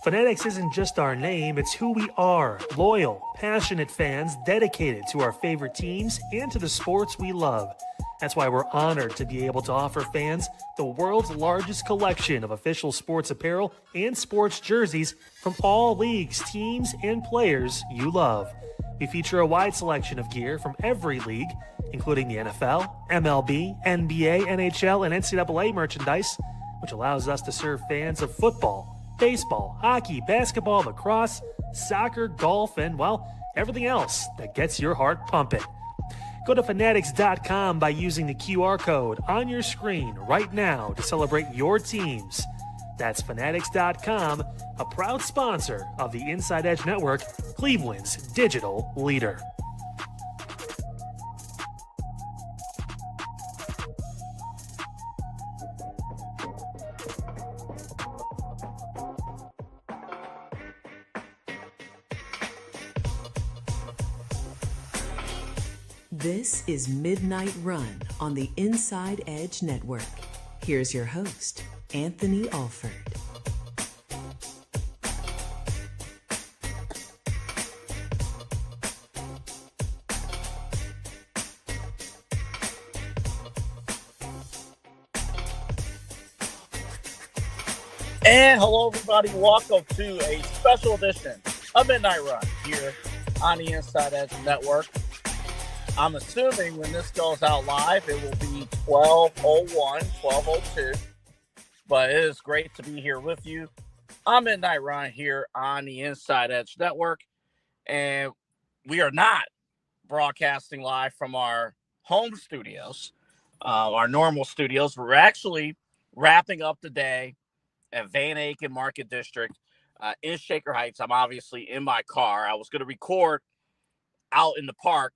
Fanatics isn't just our name, it's who we are. Loyal, passionate fans dedicated to our favorite teams and to the sports we love. That's why we're honored to be able to offer fans the world's largest collection of official sports apparel and sports jerseys from all leagues, teams, and players you love. We feature a wide selection of gear from every league, including the NFL, MLB, NBA, NHL, and NCAA merchandise, which allows us to serve fans of football, baseball, hockey, basketball, lacrosse, soccer, golf, and, well, everything else that gets your heart pumping. Go to fanatics.com by using the QR code on your screen right now to celebrate your teams. That's fanatics.com, a proud sponsor of the Inside Edge Network, Cleveland's digital leader. This is Midnight Run on the Inside Edge Network. Here's your host, Anthony Alford. And hello, everybody. Welcome to a special edition of Midnight Run here on the Inside Edge Network. I'm assuming when this goes out live, it will be 12:01, 12:02. But it is great to be here with you. I'm Midnight Run here on the Inside Edge Network. And we are not broadcasting live from our home studios, our normal studios. We're actually wrapping up the day at Van Aken Market District in Shaker Heights. I'm obviously in my car. I was going to record out in the park,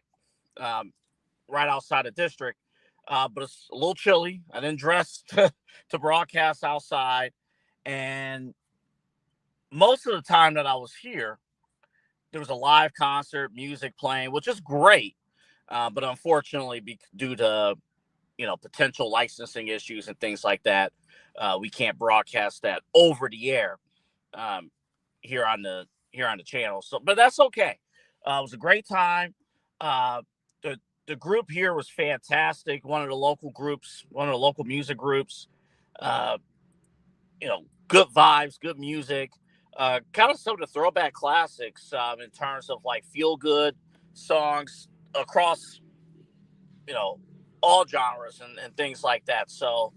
right outside the district, but it's a little chilly. I didn't dress to broadcast outside, and most of the time that I was here, there was a live concert, music playing, which is great, but unfortunately, due to potential licensing issues and things like that, we can't broadcast that over the air here on the channel. So, but that's okay. It was a great time. The group here was fantastic. One of the local music groups. Good vibes, good music. Kind of some of the throwback classics in terms of like feel good songs across, all genres and things like that. So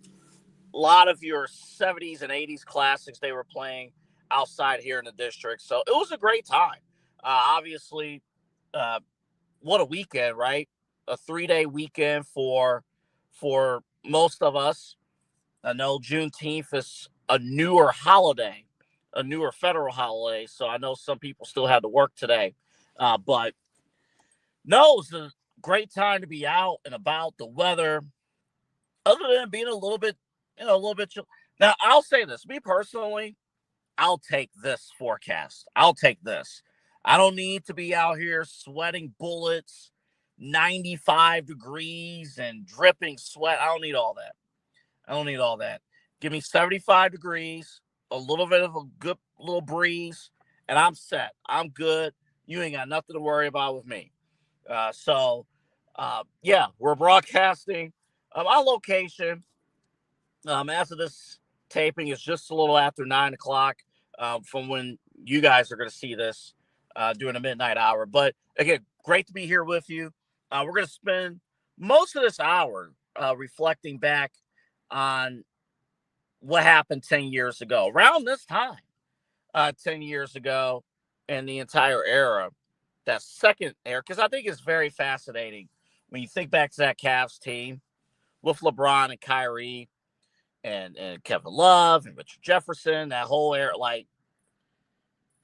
a lot of your 70s and 80s classics they were playing outside here in the district. So it was a great time. Obviously, what a weekend, right? A 3-day weekend for most of us. I know Juneteenth is a newer holiday, a newer federal holiday. So I know some people still had to work today. But no, it was a great time to be out and about. The weather, other than being a little bit chill. Now, I'll say this. Me personally, I'll take this forecast. I'll take this. I don't need to be out here sweating bullets, 95 degrees and dripping sweat. I don't need all that. Give me 75 degrees, a little bit of a good little breeze, and I'm set. I'm good. You ain't got nothing to worry about with me. We're broadcasting our location. After this taping is just a little after 9 o'clock from when you guys are going to see this during the midnight hour. But again, great to be here with you. We're going to spend most of this hour reflecting back on what happened 10 years ago, around this time, 10 years ago, and the entire era, that second era, because I think it's very fascinating when you think back to that Cavs team with LeBron and Kyrie and Kevin Love and Richard Jefferson, that whole era, like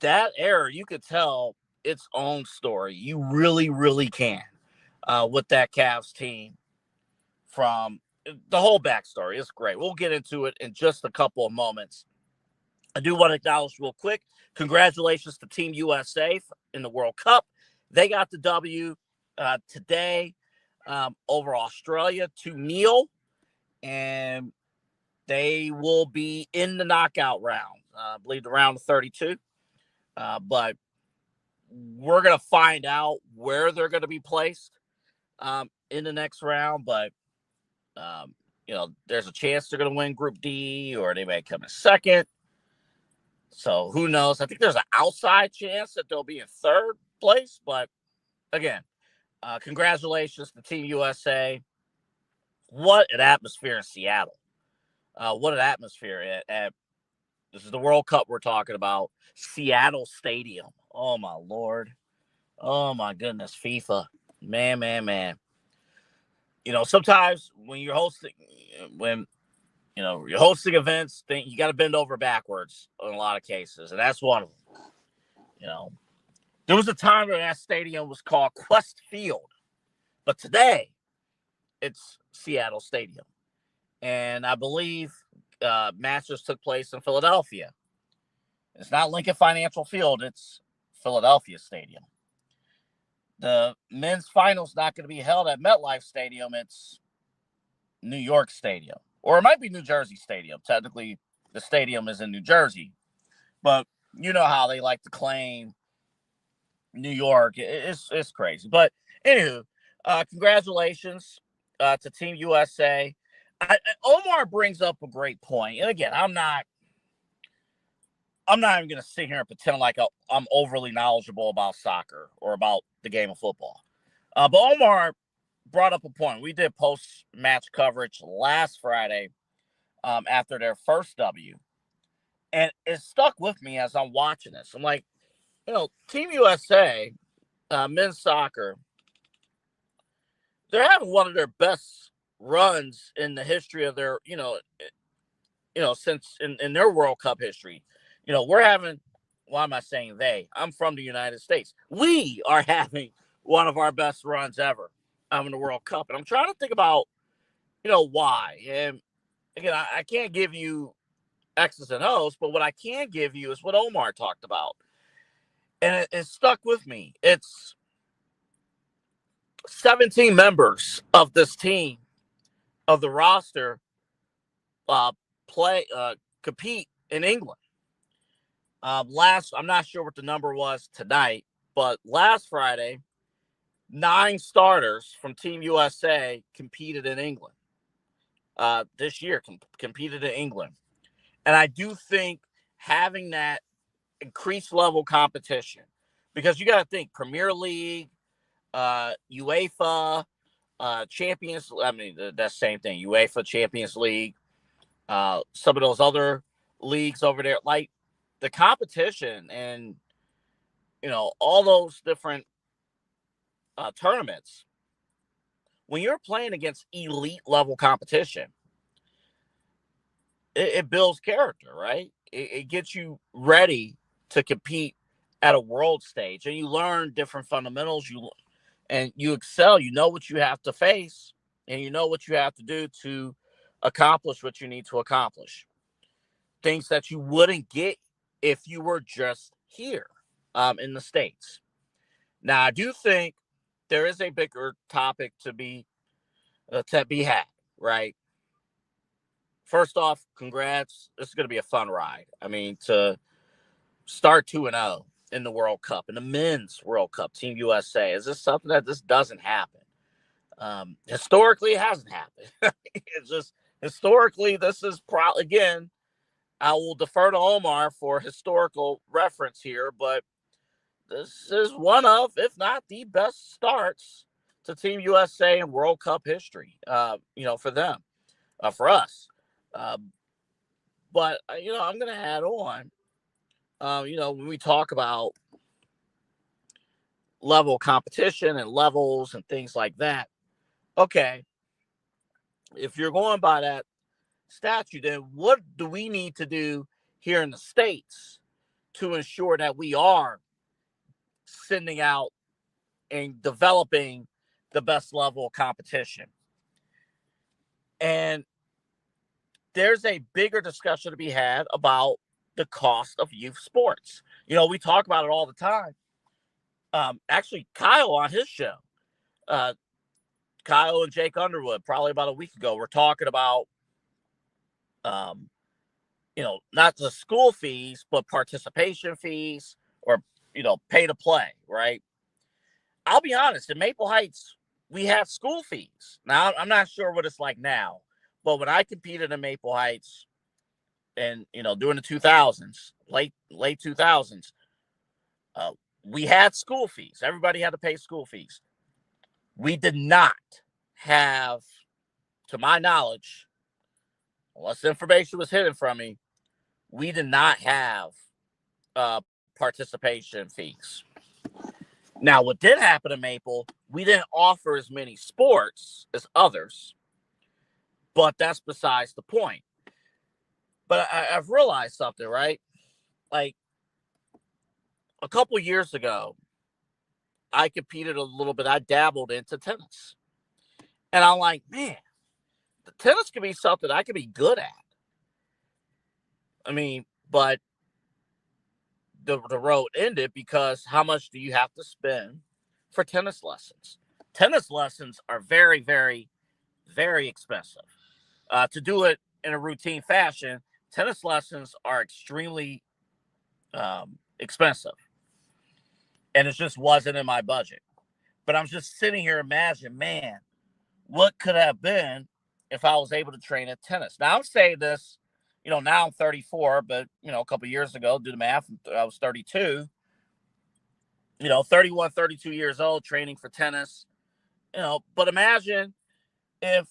that era, you could tell its own story. You really, really can with that Cavs team. From the whole backstory, it's great. We'll get into it in just a couple of moments. I do want to acknowledge real quick, congratulations to Team USA in the World Cup. They got the W today over Australia 2-0, and they will be in the knockout round. I believe the round of 32. But we're going to find out where they're going to be placed in the next round. But, there's a chance they're going to win Group D, or they may come in second. So who knows? I think there's an outside chance that they'll be in third place. But again, congratulations to Team USA. What an atmosphere in Seattle. What an atmosphere at this is the World Cup we're talking about. Seattle Stadium. Oh, my Lord. Oh, my goodness. FIFA. Man. Sometimes when you're hosting events, you got to bend over backwards in a lot of cases. And that's one of them. There was a time when that stadium was called Quest Field. But today, it's Seattle Stadium. And I believe matches took place in Philadelphia. It's not Lincoln Financial Field. It's Philadelphia Stadium. The men's final's not going to be held at MetLife Stadium. It's New York Stadium. Or it might be New Jersey Stadium. Technically, the stadium is in New Jersey. But you know how they like to claim New York. It's crazy. But anywho, congratulations to Team USA. Omar brings up a great point. And again, I'm not even going to sit here and pretend like I'm overly knowledgeable about soccer or about the game of football. But Omar brought up a point. We did post-match coverage last Friday after their first W. And it stuck with me as I'm watching this. I'm like, Team USA, men's soccer, they're having one of their best runs in the history of their, since in their World Cup history. We're having, why am I saying they? I'm from the United States. We are having one of our best runs ever in the World Cup. And I'm trying to think about, why. And again, I can't give you X's and O's, but what I can give you is what Omar talked about. And it stuck with me. It's 17 members of this team, of the roster, compete in England. I'm not sure what the number was tonight, but last Friday, 9 starters from Team USA competed in England. This year, competed in England. And I do think having that increased level competition, because you got to think Premier League, UEFA, Champions, that's the same thing, UEFA, Champions League, some of those other leagues over there, like the competition and, all those different tournaments, when you're playing against elite level competition, it builds character, right? It gets you ready to compete at a world stage, and you learn different fundamentals. You excel. You know what you have to face, and you know what you have to do to accomplish what you need to accomplish. Things that you wouldn't get if you were just here in the States. Now, I do think there is a bigger topic to be had, right? First off, congrats. This is going to be a fun ride. I mean, to start 2-0 in the World Cup, in the men's World Cup, Team USA, is this something that this doesn't happen? Historically, it hasn't happened. It's just, historically, this is probably, again, I will defer to Omar for historical reference here, but this is one of, if not the best starts to Team USA in World Cup history, for them, for us. But, I'm going to add on, when we talk about level competition and levels and things like that, okay, if you're going by that statute, then what do we need to do here in the States to ensure that we are sending out and developing the best level of competition? And there's a bigger discussion to be had about the cost of youth sports. We talk about it all the time. Actually, Kyle on his show, Kyle and Jake Underwood, probably about a week ago, were talking about, not the school fees, but participation fees or, pay to play, right? I'll be honest, in Maple Heights, we had school fees. Now, I'm not sure what it's like now, but when I competed in Maple Heights and, during the 2000s, late 2000s, we had school fees. Everybody had to pay school fees. We did not have, to my knowledge, unless information was hidden from me, we did not have participation fees. Now, what did happen in Maple, we didn't offer as many sports as others, but that's besides the point. But I've realized something, right? Like a couple years ago, I competed a little bit. I dabbled into tennis. And I'm like, man, the tennis could be something I could be good at. I mean, but the road ended because how much do you have to spend for tennis lessons? Tennis lessons are very, very, very expensive. To do it in a routine fashion, tennis lessons are extremely expensive. And it just wasn't in my budget. But I'm just sitting here imagining, man, what could have been if I was able to train at tennis? Now, I'm saying this, now I'm 34, but, a couple of years ago, do the math, I was 32, 31, 32 years old, training for tennis, but imagine if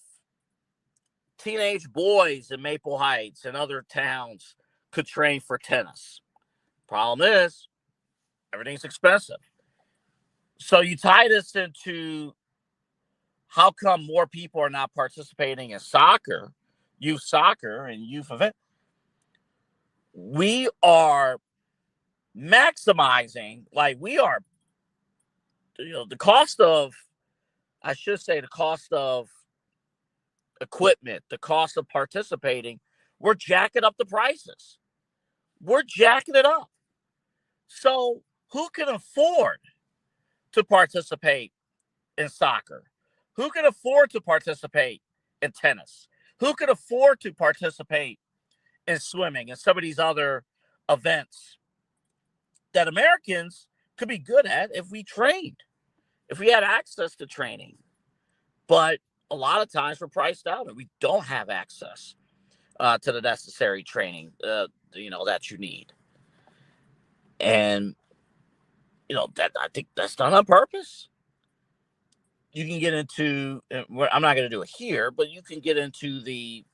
teenage boys in Maple Heights and other towns could train for tennis. Problem is, everything's expensive. So you tie this into how come more people are not participating in soccer, youth soccer and youth event. We are maximizing, we are, the cost of, I should say the cost of equipment, the cost of participating, we're jacking up the prices. We're jacking it up. So who can afford to participate in soccer? Who can afford to participate in tennis? Who can afford to participate in swimming and some of these other events that Americans could be good at if we trained, if we had access to training? But a lot of times we're priced out and we don't have access to the necessary training, that you need. And, that I think that's done on purpose. You can get into, I'm not going to do it here, but you can get into the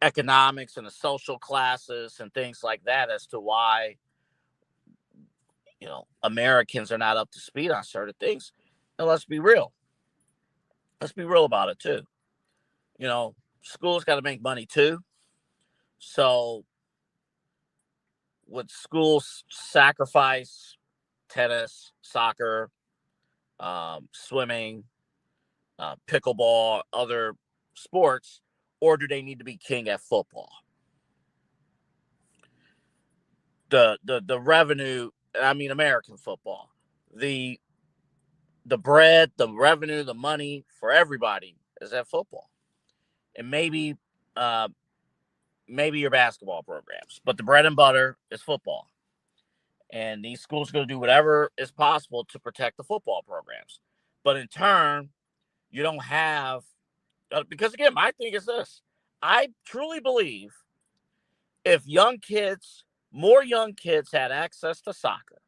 economics and the social classes and things like that as to why, Americans are not up to speed on certain things. And let's be real. Let's be real about it too. Schools got to make money too. So would schools sacrifice tennis, soccer, swimming, pickleball, other sports, or do they need to be king at football? The revenue, I mean American football, the bread, the revenue, the money for everybody is at football. And maybe your basketball programs, but the bread and butter is football. And these schools are going to do whatever is possible to protect the football programs. But in turn, you don't have, because again, my thing is this. I truly believe if more young kids had access to soccer,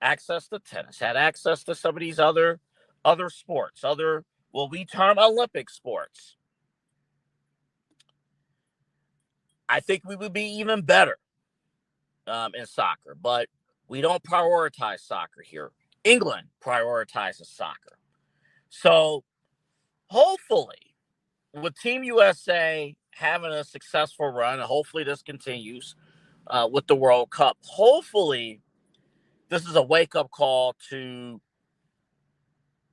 access to tennis, had access to some of these other sports, what we term Olympic sports, I think we would be even better in soccer. But we don't prioritize soccer here. England prioritizes soccer. So hopefully, with Team USA having a successful run, and hopefully this continues with the World Cup, hopefully this is a wake-up call to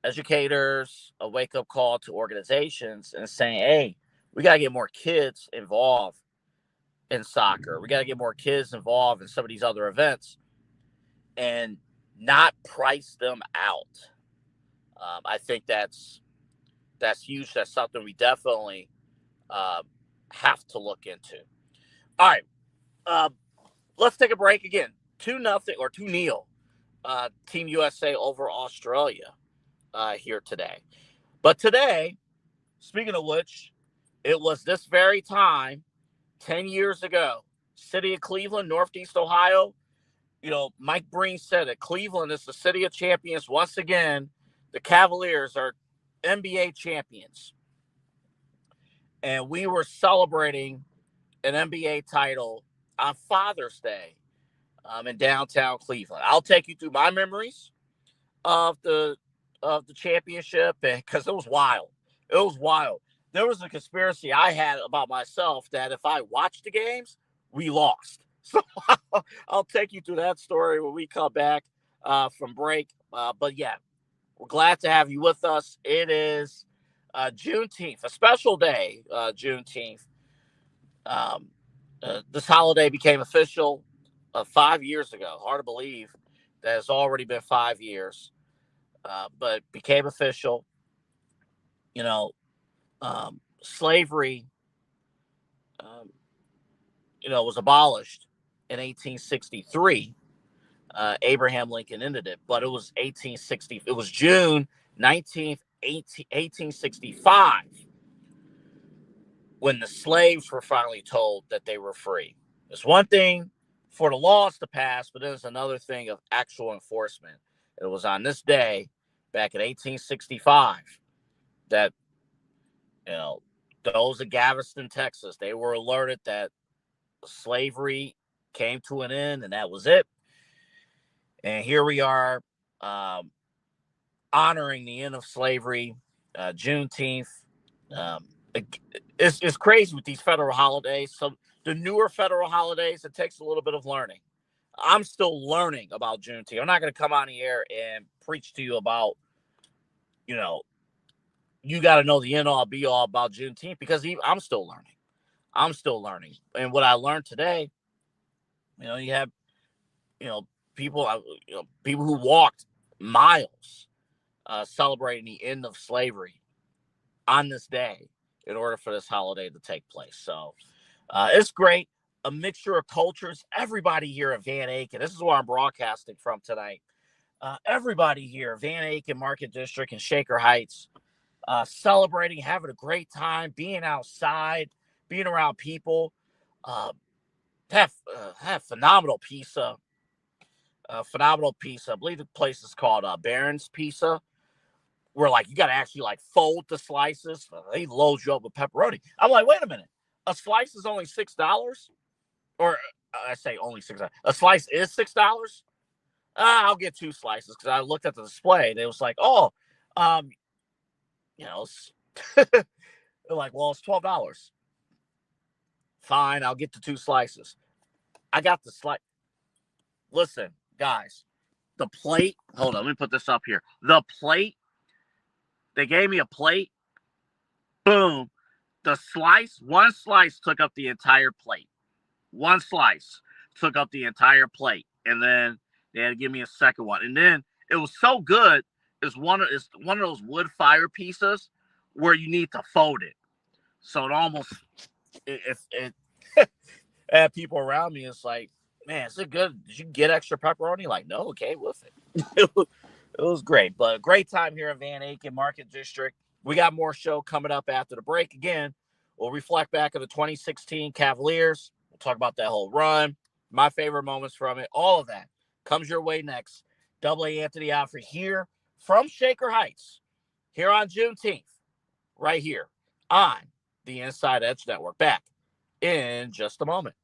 educators, a wake-up call to organizations, and saying, hey, we got to get more kids involved in soccer. We got to get more kids involved in some of these other events and not price them out. I think that's huge. That's something we definitely have to look into. All right. Let's take a break again. 2-0 or 2-0. Team USA over Australia here today. But today, speaking of which, it was this very time 10 years ago, city of Cleveland, Northeast Ohio. Mike Breen said it. Cleveland is the city of champions. Once again, the Cavaliers are NBA champions. And we were celebrating an NBA title on Father's Day in downtown Cleveland. I'll take you through my memories of the championship, because it was wild. It was wild. There was a conspiracy I had about myself that if I watched the games, we lost. So I'll take you through that story when we come back from break. But yeah, we're glad to have you with us. It is Juneteenth, a special day, Juneteenth. This holiday became official 5 years ago. Hard to believe that it's already been 5 years, but became official. Slavery, was abolished in 1863. Abraham Lincoln ended it, but it was 1860. It was June 19th, 1865, when the slaves were finally told that they were free. It's one thing for the laws to pass, but then it's another thing of actual enforcement. It was on this day, back in 1865, that those of Galveston, Texas, they were alerted that slavery came to an end, and that was it. And here we are, honoring the end of slavery, Juneteenth. It's crazy with these federal holidays. So the newer federal holidays, it takes a little bit of learning. I'm still learning about Juneteenth. I'm not going to come on the air and preach to you about, you got to know the end all be all about Juneteenth, because I'm still learning. And what I learned today, you have, people who walked miles celebrating the end of slavery on this day in order for this holiday to take place. So it's great. A mixture of cultures. Everybody here at Van Aken, this is where I'm broadcasting from tonight. Everybody here, Van Aken Market District and Shaker Heights, celebrating, having a great time, being outside, being around people. Have phenomenal pizza. I believe the place is called Barron's Pizza, where you got to actually fold the slices. They load you up with pepperoni. I'm like, wait a minute, a slice is only $6, or I say only $6. A slice is $6. I'll get 2 slices, because I looked at the display and it was like, they're like, well, it's $12. Fine, I'll get the 2 slices. I got the slice. Listen, guys, the plate. Hold on, let me put this up here. The plate. They gave me a plate. Boom. The slice, one slice took up the entire plate. One slice took up the entire plate. And then they had to give me a second one. And then it was so good. It's one of those wood fire pieces where you need to fold it. So it almost, it had people around me. It's like, man, is it good? Did you get extra pepperoni? Like, no, okay, with it. It was great, but a great time here in Van Aken Market District. We got more show coming up after the break. Again, we'll reflect back on the 2016 Cavaliers. We'll talk about that whole run, my favorite moments from it. All of that comes your way next. Double A Anthony Alford here from Shaker Heights, here on Juneteenth, right here on the Inside Edge Network. Back in just a moment.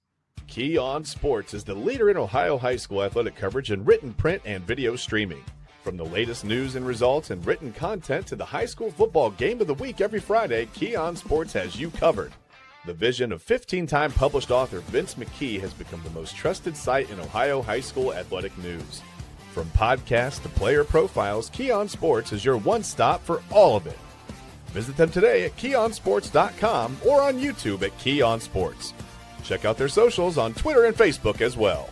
Key On Sports is the leader in Ohio high school athletic coverage in written, print, and video streaming. From the latest news and results and written content to the high school football game of the week every Friday, Key On Sports has you covered. The vision of 15-time published author Vince McKee has become the most trusted site in Ohio high school athletic news. From podcasts to player profiles, Key On Sports is your one-stop for all of it. Visit them today at keyonsports.com or on YouTube at Key On Sports. Check out their socials on Twitter and Facebook as well.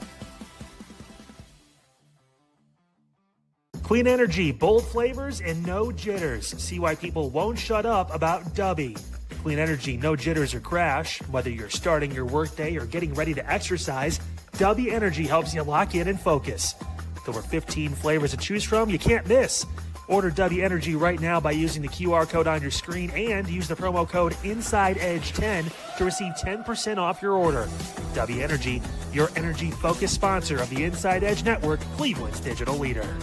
Clean energy, bold flavors, and no jitters. See why people won't shut up about Dubby. clean energy, no jitters or crash. Whether you're starting your workday or getting ready to exercise, W Energy helps you lock in and focus. With over 15 flavors to choose from, you can't miss. Order W Energy right now by using the QR code on your screen and use the promo code InsideEdge10 to receive 10% off your order. W Energy, your energy-focused sponsor of the Inside Edge Network, Cleveland's digital leader.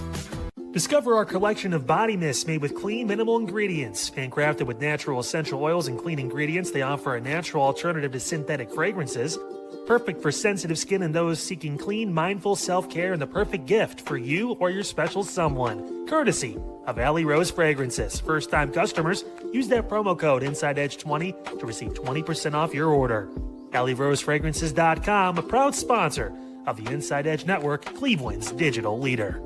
Discover our collection of body mists made with clean, minimal ingredients. Handcrafted with natural essential oils and clean ingredients, they offer a natural alternative to synthetic fragrances. Perfect for sensitive skin and those seeking clean, mindful self-care, and the perfect gift for you or your special someone. Courtesy of Alley Rose Fragrances. First-time customers, use that promo code InsideEdge20 to receive 20% off your order. AlleyRoseFragrances.com, a proud sponsor of the Inside Edge Network, Cleveland's digital leader.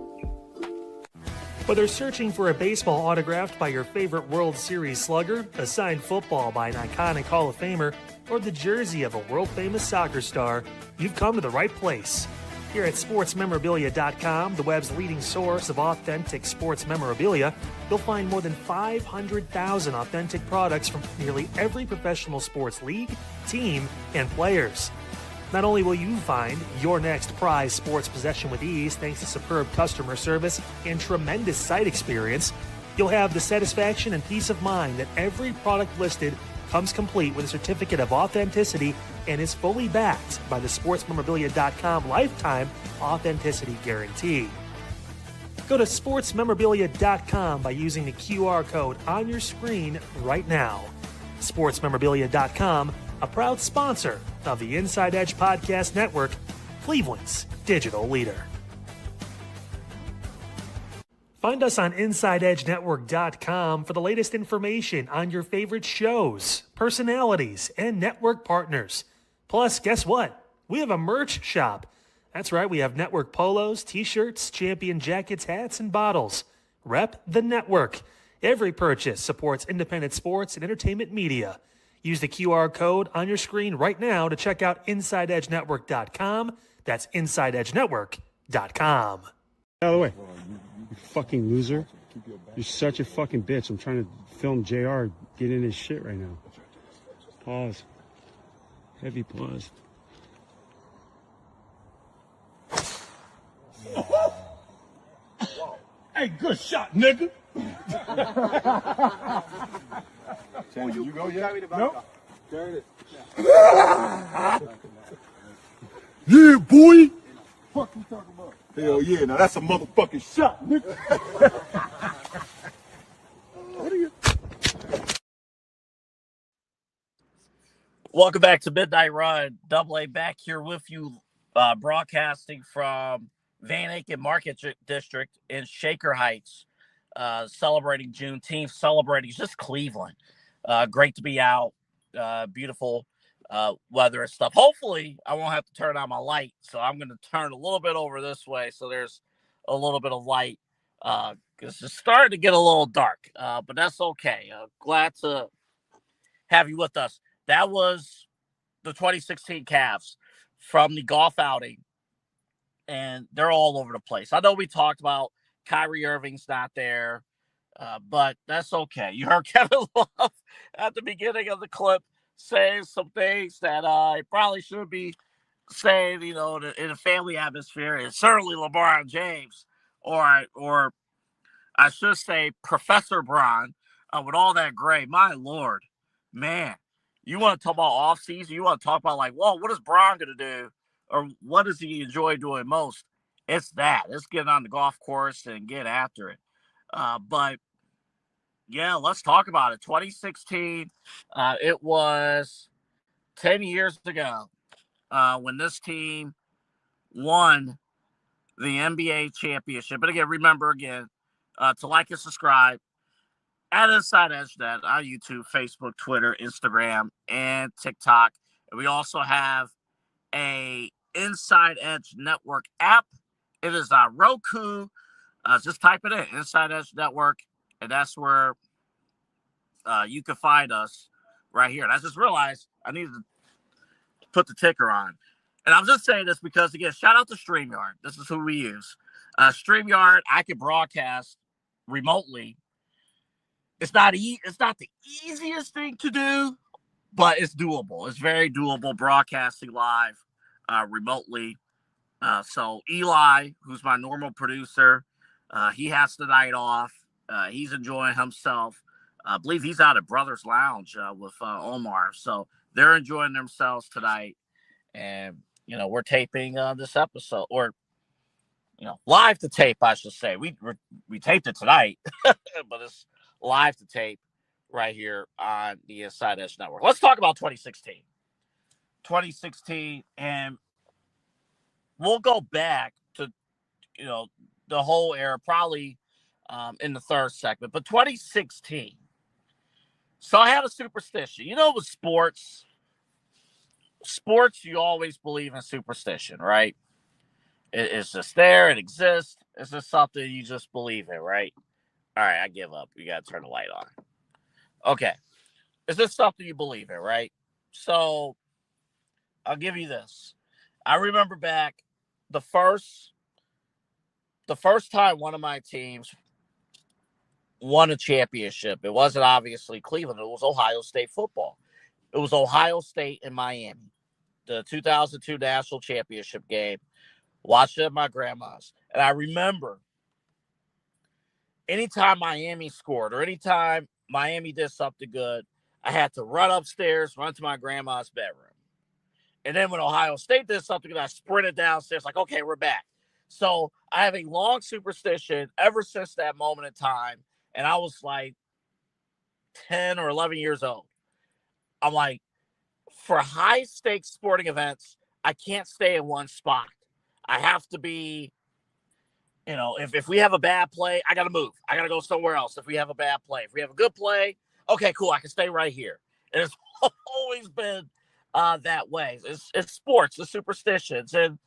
Whether searching for a baseball autographed by your favorite World Series slugger, a signed football by an iconic Hall of Famer, or the jersey of a world-famous soccer star, you've come to the right place. Here at SportsMemorabilia.com, the web's leading source of authentic sports memorabilia, you'll find more than 500,000 authentic products from nearly every professional sports league, team, and players. Not only will you find your next prized sports possession with ease thanks to superb customer service and tremendous site experience, you'll have the satisfaction and peace of mind that every product listed comes complete with a certificate of authenticity and is fully backed by the SportsMemorabilia.com lifetime authenticity guarantee. Go to SportsMemorabilia.com by using the QR code on your screen right now. SportsMemorabilia.com, a proud sponsor of the Inside Edge Podcast Network, Cleveland's digital leader. Find us on InsideEdgeNetwork.com for the latest information on your favorite shows, personalities, and network partners. Plus, guess what? We have a merch shop. That's right, we have network polos, t-shirts, champion jackets, hats, and bottles. Rep the network. Every purchase supports independent sports and entertainment media. Use the QR code on your screen right now to check out InsideEdgeNetwork.com. That's InsideEdgeNetwork.com. Out of the way. You fucking loser. You're such a fucking bitch. I'm trying to film JR get in his shit right now. Pause. Heavy pause. Hey, good shot, nigga. Oh, you go yet? Nope. Yeah, boy. Fuck you talking about? Hell yeah, now that's a motherfucking shot, nigga. What are you? Welcome back to Midnight Run. Double A back here with you, broadcasting from Van Aken Market District in Shaker Heights, celebrating Juneteenth, celebrating just Cleveland. Great to be out. Beautiful weather and stuff. Hopefully, I won't have to turn on my light, so I'm going to turn a little bit over this way so there's a little bit of light because it's starting to get a little dark, but that's okay. Glad to have you with us. That was the 2016 Cavs from the golf outing, and they're all over the place. I know we talked about Kyrie Irving's not there, but that's okay. You heard Kevin Love at the beginning of the clip saying some things that he probably should be saying, you know, in a family atmosphere, and certainly LeBron James, or I should say Professor Bron, with all that gray. My Lord, man, you want to talk about off season? You want to talk about like, well, what is Bron going to do, or what does he enjoy doing most? It's that. It's getting on the golf course and get after it. But yeah, let's talk about it. 2016, it was 10 years ago when this team won the NBA championship. But again, remember to like and subscribe at Inside Edge Net on YouTube, Facebook, Twitter, Instagram, and TikTok. And we also have a Inside Edge Network app. It is on Roku. Just type it in, Inside Edge Network, and that's where you can find us right here. And I just realized I needed to put the ticker on. And I'm just saying this because, again, shout out to StreamYard. This is who we use. StreamYard, I can broadcast remotely. It's not the easiest thing to do but it's doable. It's very doable broadcasting live remotely. So Eli, who's my normal producer, he has the night off. He's enjoying himself. I believe he's out at Brothers Lounge with Omar. So they're enjoying themselves tonight. And, we're taping this episode, or, live to tape, I should say. We taped it tonight, but it's live to tape right here on the Inside Edge Network. Let's talk about 2016. 2016, and we'll go back to, the whole era, probably in the third segment, but 2016. So I had a superstition. With sports, you always believe in superstition, right? It's just there. It exists. It's just something you just believe in, right? All right, I give up. You got to turn the light on. Okay. Is this something you believe in, right? So I'll give you this. I remember back the first time one of my teams won a championship. It wasn't obviously Cleveland. It was Ohio State football. It was Ohio State and Miami, the 2002 national championship game. Watched it at my grandma's. And I remember anytime Miami scored or anytime Miami did something good, I had to run upstairs, run to my grandma's bedroom. And then when Ohio State did something good, I sprinted downstairs like, okay, we're back. So I have a long superstition ever since that moment in time. And I was like 10 or 11 years old. I'm like, for high stakes sporting events, I can't stay in one spot. I have to be, if we have a bad play, I got to move. I got to go somewhere else if we have a bad play. If we have a good play, okay, cool, I can stay right here. And it's always been that way. It's sports, the superstitions. And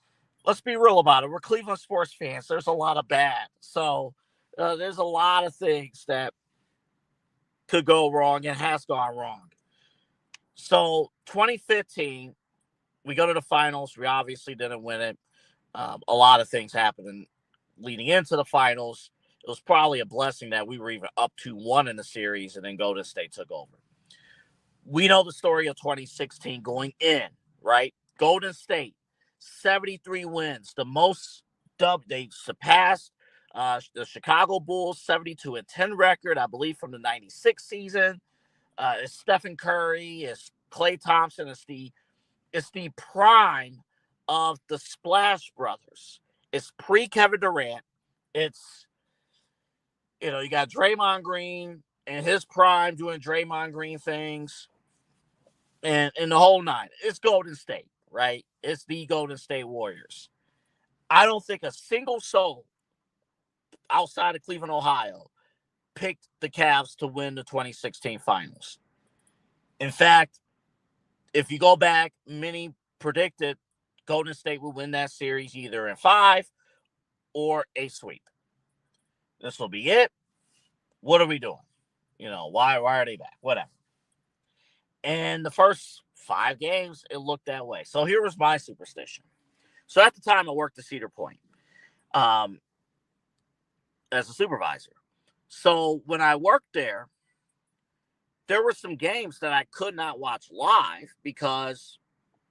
let's be real about it. We're Cleveland sports fans. There's a lot of bad. So there's a lot of things that could go wrong and has gone wrong. So 2015, we go to the finals. We obviously didn't win it. A lot of things happened leading into the finals. It was probably a blessing that we were even up 2-1 in the series, and then Golden State took over. We know the story of 2016 going in, right? Golden State, 73 wins, the most they surpassed the Chicago Bulls 72-10 record, I believe, from the 96 season. It's Stephen Curry, it's Klay Thompson, it's the prime of the Splash Brothers. It's pre-Kevin Durant. It's, you got Draymond Green and his prime doing Draymond Green things and the whole nine. It's Golden State, right? It's the Golden State Warriors. I don't think a single soul outside of Cleveland, Ohio, picked the Cavs to win the 2016 finals. In fact, if you go back, many predicted Golden State would win that series either in 5 or a sweep. This will be it. What are we doing? Why are they back? Whatever. And the first 5 games, it looked that way. So here was my superstition. So at the time, I worked at Cedar Point as a supervisor. So when I worked there were some games that I could not watch live because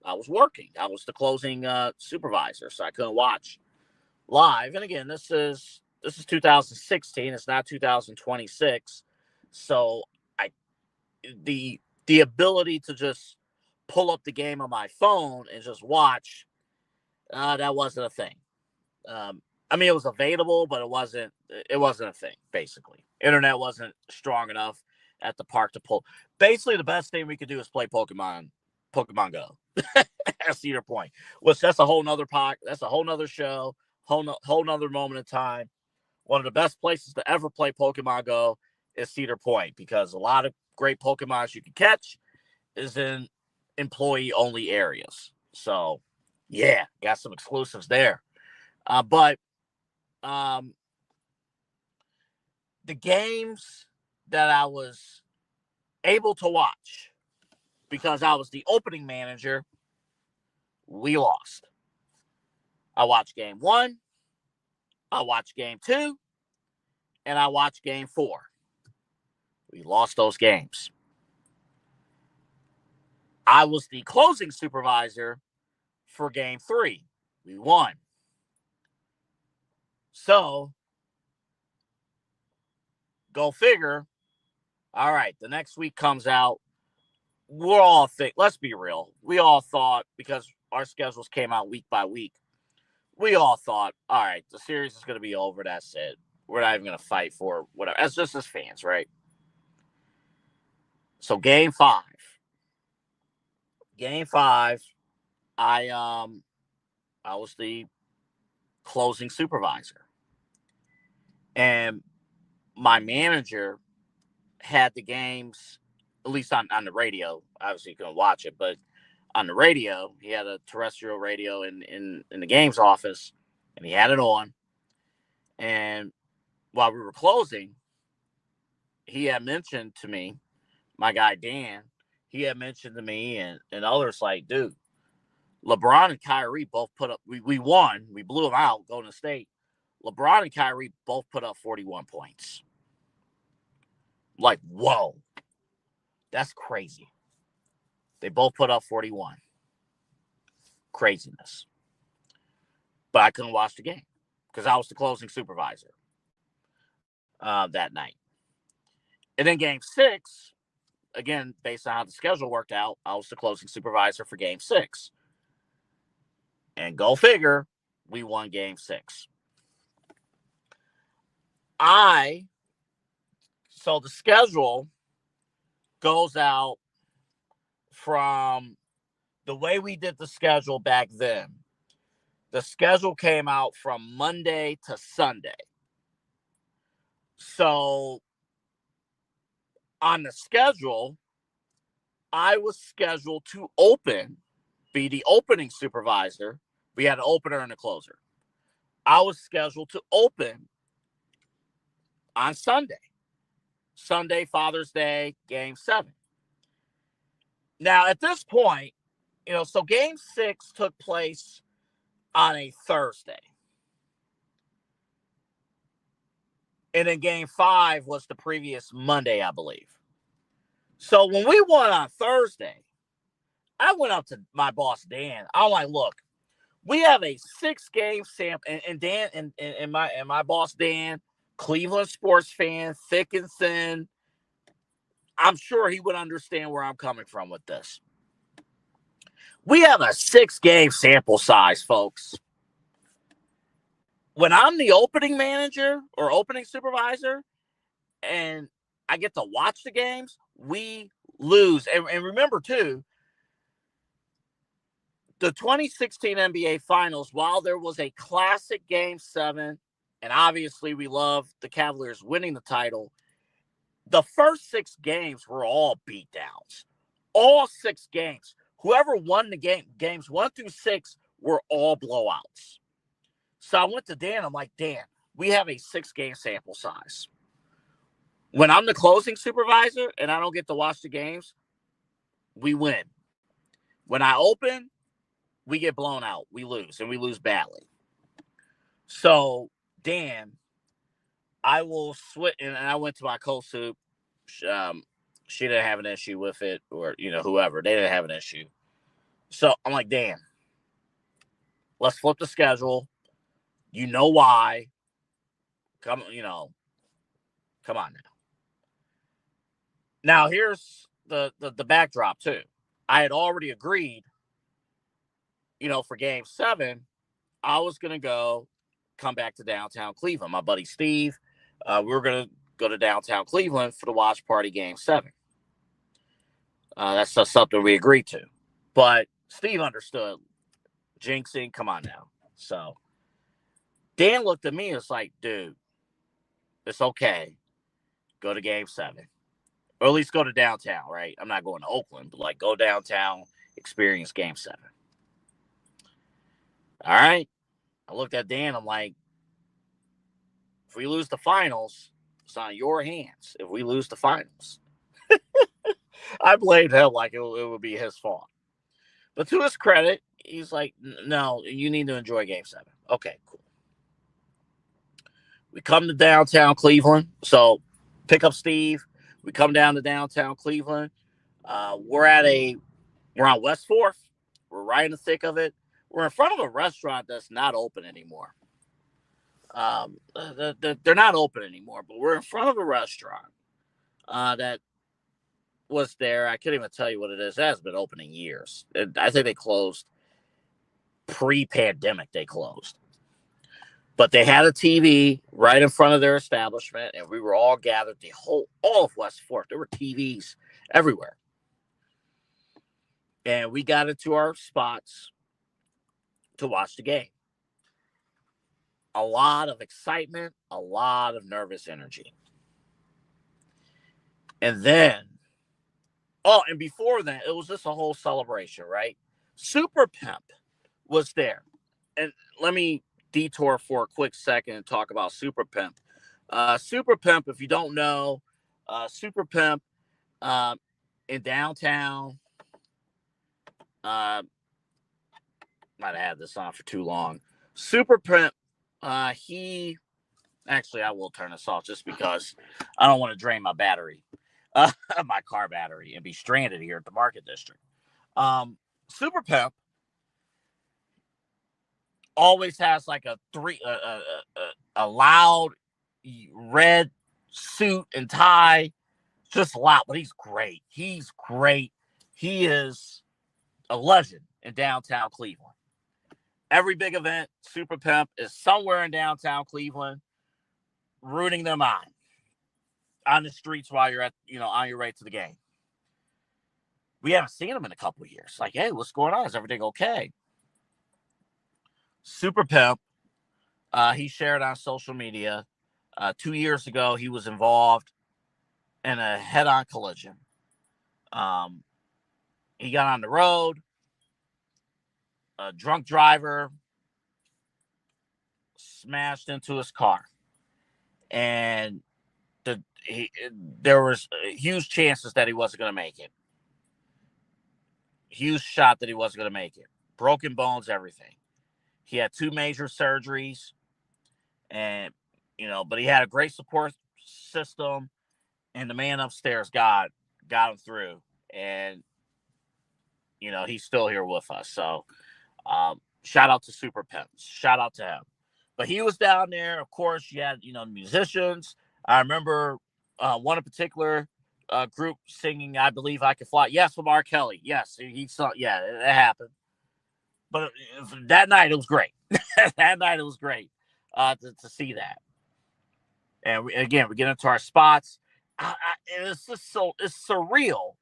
I was working. I was the closing supervisor, so I couldn't watch live. And again, this is 2016. It's not 2026. So the ability to just pull up the game on my phone and just watch, that wasn't a thing. It was available, but it wasn't a thing, basically. Internet wasn't strong enough at the park to pull. Basically, the best thing we could do is play Pokemon Go at Cedar Point, which that's a whole nother that's a whole nother show, whole nother moment in time. One of the best places to ever play Pokemon Go is Cedar Point because a lot of great Pokemons you can catch is in employee-only areas. So, yeah, got some exclusives there. But the games that I was able to watch because I was the opening manager, we lost. I watched game 1, I watched game 2, and I watched game 4. We lost those games. I was the closing supervisor for game 3. We won. So, go figure. All right, the next week comes out. We're all let's be real. We all thought, because our schedules came out week by week, we all thought, all right, the series is going to be over. That's it. We're not even going to fight for whatever. That's just as fans, right? So game 5, I was the closing supervisor, and my manager had the games, at least on the radio. Obviously, you couldn't watch it, but on the radio, he had a terrestrial radio in the games office, and he had it on. And while we were closing, he had mentioned to me, my guy Dan, he had mentioned to me and others, like, dude, LeBron and Kyrie both put up, we won. We blew them out, Golden State. LeBron and Kyrie both put up 41 points. Like, whoa. That's crazy. They both put up 41. Craziness. But I couldn't watch the game because I was the closing supervisor that night. And then game 6, again, based on how the schedule worked out, I was the closing supervisor for game 6. And go figure, we won game 6. So the schedule goes out from the way we did the schedule back then. The schedule came out from Monday to Sunday. So on the schedule, I was scheduled to be the opening supervisor. We had an opener and a closer. I was scheduled to open on Sunday, Father's Day, game 7. Now, at this point, so game 6 took place on a Thursday. And then game 5 was the previous Monday, I believe. So when we won on Thursday, I went up to my boss, Dan. I'm like, look, we have a 6-game sample. And Dan and my boss, Dan, Cleveland sports fan, thick and thin. I'm sure he would understand where I'm coming from with this. We have a 6-game sample size, folks. When I'm the opening manager or opening supervisor and I get to watch the games, we lose. And remember, too, the 2016 NBA Finals, while there was a classic Game 7, and obviously we love the Cavaliers winning the title, the first 6 games were all beatdowns. All 6 games. Whoever won the games 1 through 6 were all blowouts. So I went to Dan. I'm like, Dan, we have a 6-game sample size. When I'm the closing supervisor and I don't get to watch the games, we win. When I open, we get blown out. We lose, and we lose badly. So, Dan, I will switch, and I went to my co-soup. She didn't have an issue with it, or, whoever. They didn't have an issue. So, I'm like, Dan, let's flip the schedule. You know why. Come on now. Now, here's the backdrop, too. I had already agreed, for game 7, I was going to come back to downtown Cleveland. My buddy Steve, we were going to go to downtown Cleveland for the watch party game 7. That's just something we agreed to. But Steve understood. Jinxing, come on now. So Dan looked at me and was like, dude, it's okay. Go to game 7. Or at least go to downtown, right? I'm not going to Oakland, but go downtown, experience game 7. All right. I looked at Dan. I'm like, if we lose the finals, it's on your hands. If we lose the finals, I blamed him like it would be his fault. But to his credit, he's like, no, you need to enjoy game 7. Okay, cool. We come to downtown Cleveland. So pick up Steve. We come down to downtown Cleveland. We're at a We're on West 4th. We're right in the thick of it. We're in front of a restaurant that's not open anymore. They're not open anymore, but we're in front of a restaurant that was there. I can't even tell you what it is. It hasn't been open in years. I think they closed pre-pandemic. They closed. But they had a TV right in front of their establishment, and we were all gathered, all of West 4th. There were TVs everywhere. And we got into our spots to watch the game. A lot of excitement, a lot of nervous energy. And then, and before that, it was just a whole celebration, right? Super Pimp was there. And let me detour for a quick second and talk about Super Pimp. Super Pimp, if you don't know, Super Pimp in downtown, might have had this on for too long. Super Pimp, I will turn this off just because I don't want to drain my battery, my car battery, and be stranded here at the Market District. Super Pimp always has like a loud red suit and tie, just loud, but he's great. He's great. He is a legend in downtown Cleveland. Every big event, Super Pimp is somewhere in downtown Cleveland, rooting them on the streets while you're on your way to the game. We haven't seen him in a couple of years. Like, hey, what's going on? Is everything okay? Super Pimp, he shared on social media 2 years ago he was involved in a head-on collision. He got on the road. A drunk driver smashed into his car. And there was huge chances that he wasn't going to make it. Huge shot that he wasn't going to make it. Broken bones, everything. He had 2 major surgeries, and but he had a great support system, and the man upstairs got him through, and he's still here with us. So, shout out to Super Pimp. Shout out to him. But he was down there. Of course, you had musicians. I remember one in particular group singing "I Believe I Can Fly." Yes, from R. Kelly. Yes, he saw. Yeah, it happened. But that night, it was great. That night, it was great to see that. And we get into our spots. It's just it's surreal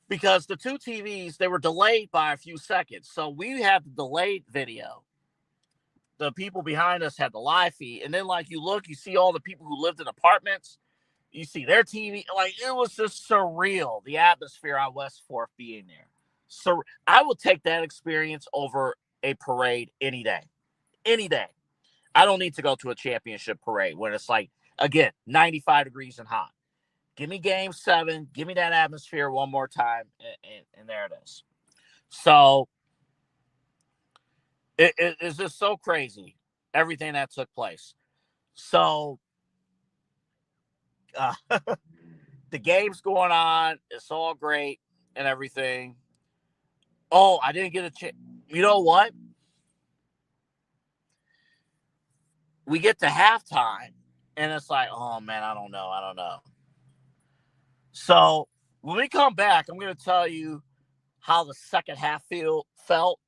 because the 2 TVs, they were delayed by a few seconds. So we had the delayed video. The people behind us had the live feed. And then, you see all the people who lived in apartments. You see their TV. It was just surreal, the atmosphere on West 4th being there. So I would take that experience over a parade any day. Any day. I don't need to go to a championship parade when it's 95 degrees and hot. Give me game 7. Give me that atmosphere one more time. And there it is. So it's just so crazy, everything that took place. So the game's going on. It's all great and everything. Oh, I didn't get a chance. You know what? We get to halftime, and it's oh, man, I don't know. So when we come back, I'm going to tell you how the second half felt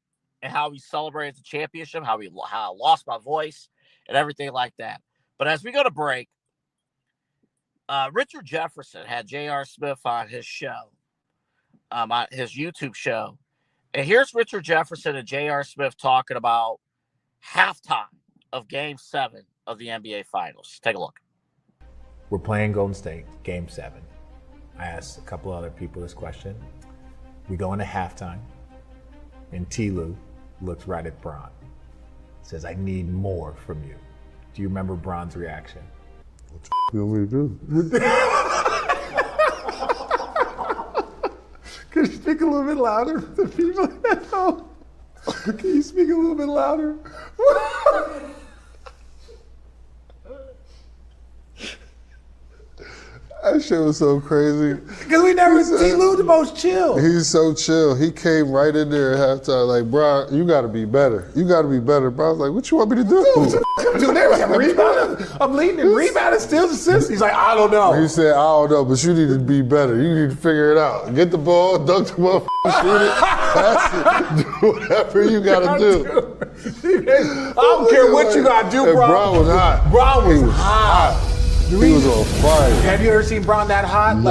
and how we celebrated the championship, how I lost my voice and everything like that. But as we go to break, Richard Jefferson had J.R. Smith on his show, on his YouTube show. And here's Richard Jefferson and J.R. Smith talking about halftime of Game 7 of the NBA Finals. Take a look. We're playing Golden State, Game 7. I asked a couple other people this question. We go into halftime, and T-Lou looks right at Bron. Says, I need more from you. Do you remember Bron's reaction? What the f*** you want me to do? Can you speak a little bit louder for the people at home? Can you speak a little bit louder? That shit was so crazy. Because we never see Lou the most chill. He's so chill. He came right in there at halftime like, bro, you got to be better. You got to be better. Bro, I was like, what you want me to do? I'm leading in rebounding, steals, assists. He's like, I don't know. He said, I don't know, but you need to be better. You need to figure it out. Get the ball, dunk the ball, shoot it, pass it, do whatever you got to do. I don't care what you got to do, And bro. Bron was hot. Bron was He was hot. He was on fire. Have you ever seen Bron that hot?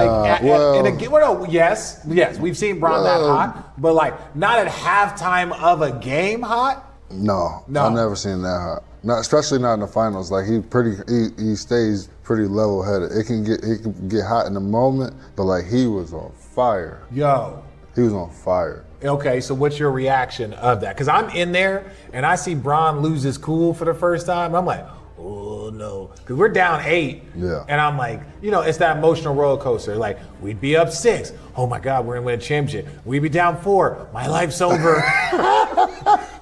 Yes, we've seen Bron that hot, but like not at halftime of a game hot. No, I've never seen that hot. Not, especially not in the finals. Like he stays pretty level-headed. It can get hot in the moment, but like he was on fire. Yo, he was on fire. Okay, so what's your reaction of that? Because I'm in there and I see Bron lose his cool for the first time. I'm like, oh no, because we're down 8. Yeah. And I'm like, it's that emotional roller coaster. Like, we'd be up 6. Oh my God, we're gonna win a championship. We'd be down 4. My life's over.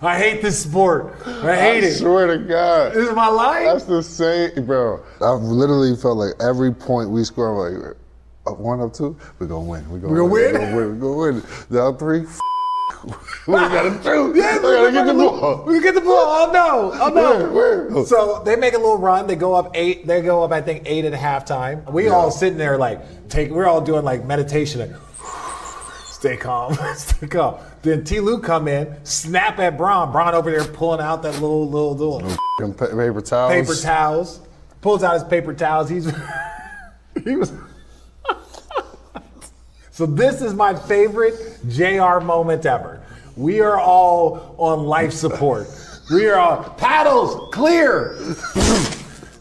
I hate this sport. I hate it. I swear to God. This is my life. That's the same, bro. I've literally felt like every point we score, I'm like, up 1, up 2, we're gonna win. We're gonna win. Down 3. What we gotta do? Yeah, we gotta get the ball. We get the ball. Oh no. Where? So they make a little run. They go up 8. They go up, I think, 8 at halftime. We all sitting there we're all doing like meditation. Like, stay calm, stay calm. Then T. Lou come in, snap at Bron. Bron over there pulling out that little paper towels. Paper towels. Pulls out his paper towels. He was. So this is my favorite JR moment ever. We are all on life support. We are all paddles, clear.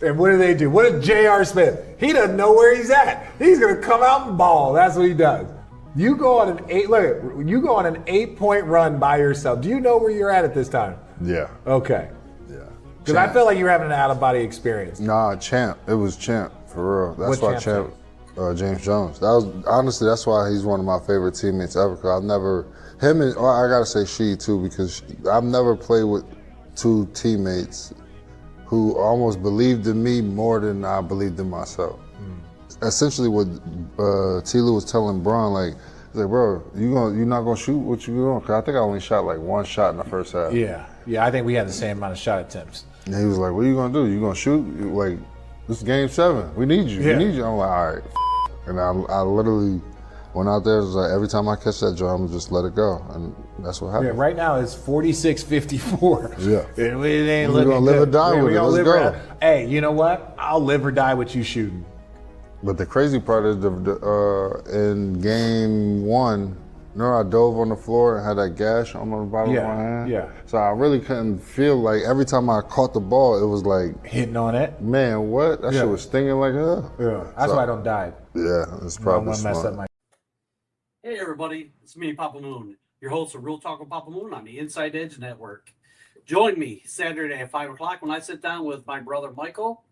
And what do? What did JR Smith? He doesn't know where he's at. He's gonna come out and ball. That's what he does. You go on an 8-point run by yourself. Do you know where you're at this time? Yeah. Okay. Yeah. Because I feel like you're having an out-of-body experience. Nah, Champ. It was Champ, for real. That's What why Champ? James Jones. That's why he's one of my favorite teammates ever. Cause I gotta say she too, because I've never played with 2 teammates who almost believed in me more than I believed in myself. Essentially, what T. Lou was telling Bron, like, bro, you not gonna shoot what you doing? Cause I think I only shot like 1 shot in the first half. Yeah. I think we had the same amount of shot attempts. And he was like, what are you gonna do? You gonna shoot? Like, this is game 7. We need you. Yeah. We need you. I'm like, all right. And I literally went out there. It was like, every time I catch that drum, I'm just let it go. And that's what happened. Yeah, right now it's 46-54. Yeah. It ain't We're looking gonna live good. or die with it. Let's go. Hey, you know what? I'll live or die with you shooting. But the crazy part is in game 1, I dove on the floor and had that gash on the bottom of my hand. Yeah. So I really couldn't feel like every time I caught the ball, it was like hitting on it. Man, what? That shit was stinging like hell. Yeah. That's why I don't dive. Yeah, it's probably I mess smart. up my. Hey everybody, it's me, Papa Moon, your host of Real Talk with Papa Moon on the Inside Edge Network. Join me Saturday at 5 o'clock when I sit down with my brother Michael,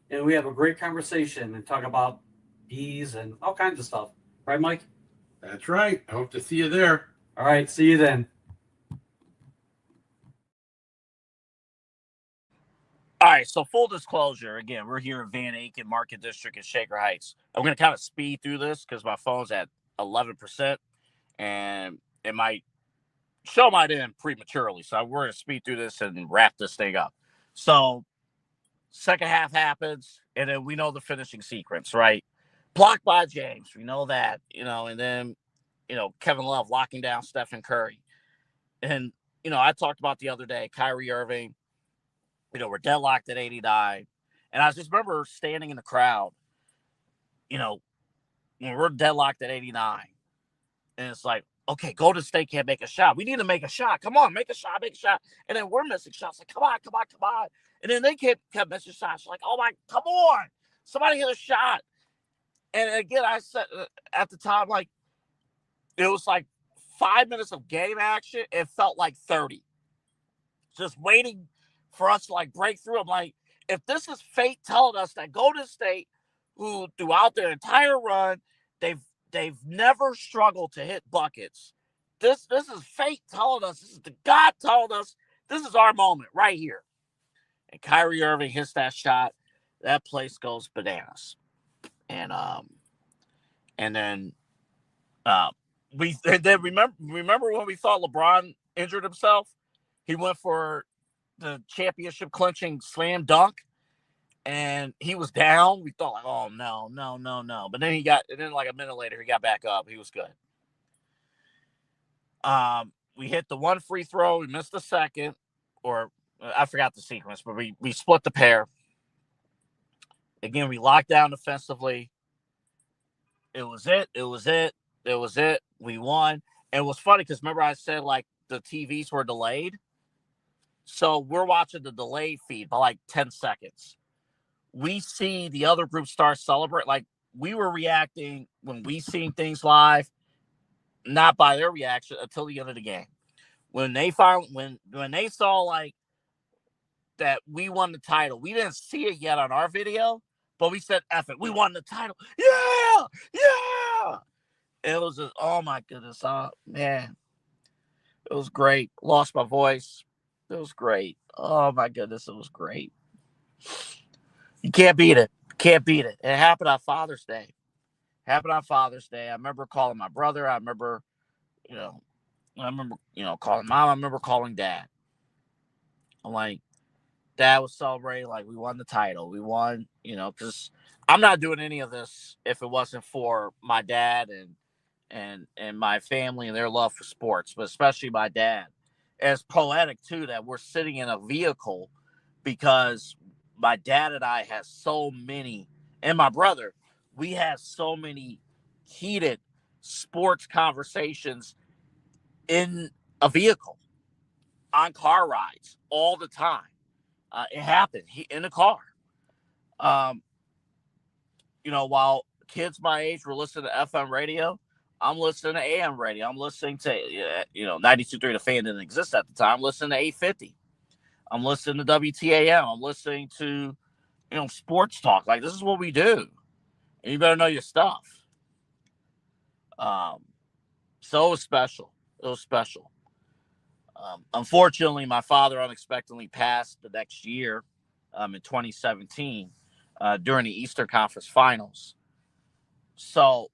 and we have a great conversation and talk about bees and all kinds of stuff. Right, Mike? That's right. I hope to see you there. All right, see you then. All right, so full disclosure, again, we're here in Van Aken Market District in Shaker Heights. I'm going to kind of speed through this because my phone's at 11%, and it might end prematurely. So we're going to speed through this and wrap this thing up. So second half happens, and then we know the finishing sequence, right? Blocked by James, we know that, and then, Kevin Love locking down Stephen Curry. And, I talked about the other day, Kyrie Irving, we're deadlocked at 89. And I just remember standing in the crowd, when we're deadlocked at 89. And it's like, okay, Golden State can't make a shot. We need to make a shot. Come on, make a shot. And then we're missing shots. Like, come on. And then they kept missing shots. Like, oh my, come on. Somebody hit a shot. And again, I said at the time, like, it was like 5 minutes of game action. It felt like 30. Just waiting for us to like break through. I'm like, if this is fate telling us that Golden State, who throughout their entire run, they've never struggled to hit buckets. This is fate telling us. This is the God telling us. This is our moment right here. And Kyrie Irving hits that shot. That place goes bananas. And then Then remember when we thought LeBron injured himself? He went for the championship clinching slam dunk, and he was down. We thought like, oh no. But then like a minute later, he got back up. He was good. We hit the one free throw. We missed the second, or I forgot the sequence, but we split the pair. Again, we locked down defensively. It was it. We won. And it was funny because remember I said like the TVs were delayed? So we're watching the delayed feed by like 10 seconds. We see the other group start celebrate. Like we were reacting when we seen things live, not by their reaction until the end of the game. When they saw like that we won the title, we didn't see it yet on our video, but we said, F it, we won the title. Yeah. It was just, oh my goodness. Man, it was great. Lost my voice. It was great. Oh my goodness. It was great. You can't beat it. It happened on Father's Day. I remember calling my brother. I remember calling mom. I remember calling dad. I'm like, dad was celebrating like we won the title. We won, because I'm not doing any of this if it wasn't for my dad and my family and their love for sports, but especially my dad. And it's poetic too that we're sitting in a vehicle because my dad and I had so many, and my brother, we had so many heated sports conversations in a vehicle, on car rides all the time. It happened in the car. While kids my age were listening to FM radio, I'm listening to AM radio. I'm listening to, 92.3 The Fan didn't exist at the time. I'm listening to 850. I'm listening to WTAM. I'm listening to, sports talk. Like, this is what we do. And you better know your stuff. So it was special. Unfortunately, my father unexpectedly passed the next year in 2017 during the Eastern Conference Finals. So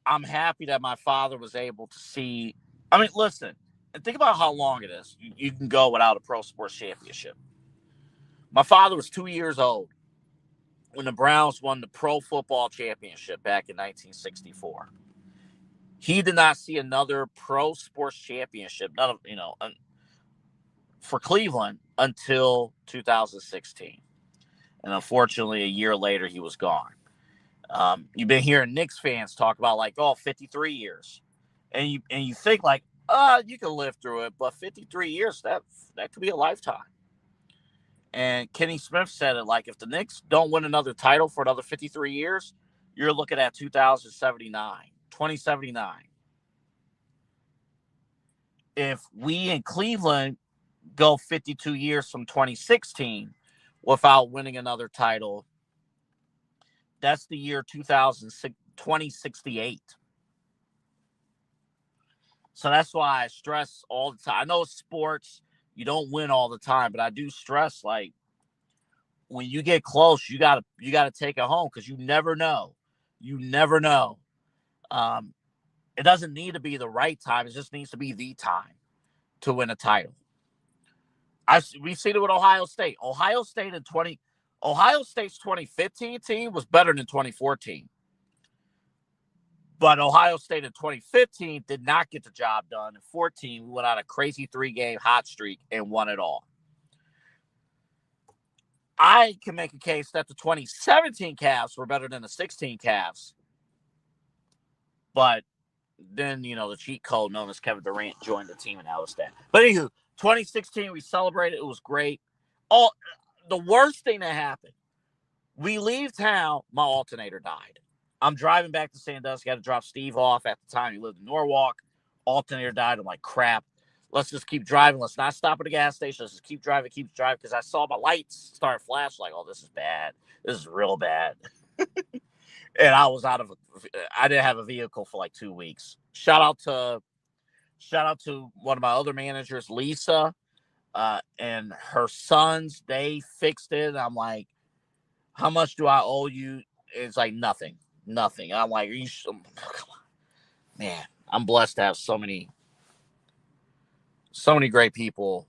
I'm happy that my father was able to see. I mean, listen, and think about how long it is. You can go without a pro sports championship. My father was 2 years old when the Browns won the pro football championship back in 1964. He did not see another pro sports championship, for Cleveland until 2016. And unfortunately, a year later, he was gone. You've been hearing Knicks fans talk about 53 years. And you think you can live through it, but 53 years, that could be a lifetime. And Kenny Smith said it if the Knicks don't win another title for another 53 years, you're looking at 2079. If we in Cleveland go 52 years from 2016 without winning another title, that's the year 2068. So that's why I stress all the time. I know sports, you don't win all the time, but I do stress when you get close, you gotta take it home because you never know. It doesn't need to be the right time. It just needs to be the time to win a title. We've seen it with Ohio State. Ohio State's 2015 team was better than 2014. But Ohio State in 2015 did not get the job done. In 2014, we went on a crazy 3-game hot streak and won it all. I can make a case that the 2017 Cavs were better than the 16 Cavs. But then, the cheat code known as Kevin Durant joined the team, and that was that. But anywho, 2016, we celebrated. It was great. The worst thing that happened, we leave town, my alternator died. I'm driving back to Sandusky. Got to drop Steve off. At the time, he lived in Norwalk. Alternator died. I'm like, crap. Let's just keep driving. Let's not stop at the gas station. Let's just keep driving. Because I saw my lights start flashing. Oh, this is bad. This is real bad. And I didn't have a vehicle for 2 weeks. Shout out to one of my other managers, Lisa, and her sons. They fixed it. I'm like, how much do I owe you? It's nothing. I'm like, come on. man, I'm blessed to have so many great people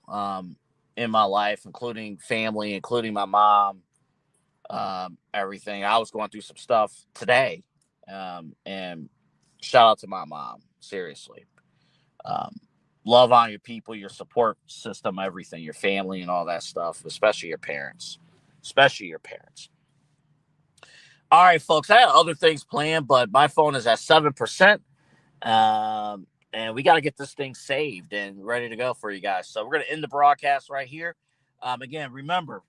in my life, including family, including my mom, everything. I was going through some stuff today, and shout out to my mom, seriously. Um, love on your people, your support system, everything, your family, and all that stuff, especially your parents. Especially your parents. All right, folks, I had other things planned, but my phone is at 7%. And we got to get this thing saved and ready to go for you guys. So we're going to end the broadcast right here. Again, remember,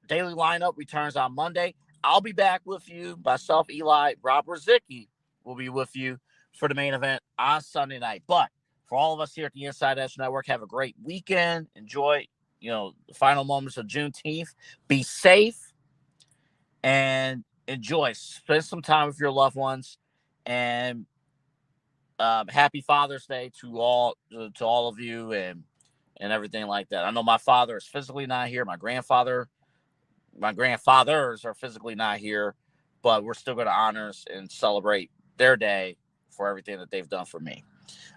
daily lineup returns on Monday. I'll be back with you. Myself, Eli, Rob Rizicki will be with you for the main event on Sunday night. But for all of us here at the Inside Edge Network, have a great weekend. Enjoy, the final moments of Juneteenth. Be safe and enjoy. Spend some time with your loved ones, and happy Father's Day to all of you and everything like that. I know my father is physically not here. My grandfathers are physically not here, but we're still going to honor and celebrate their day for everything that they've done for me.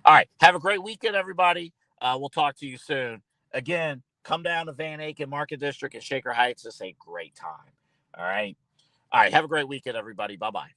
All right. Have a great weekend, everybody. We'll talk to you soon. Again, come down to Van Aken Market District and Shaker Heights. It's a great time. All right. Have a great weekend, everybody. Bye-bye.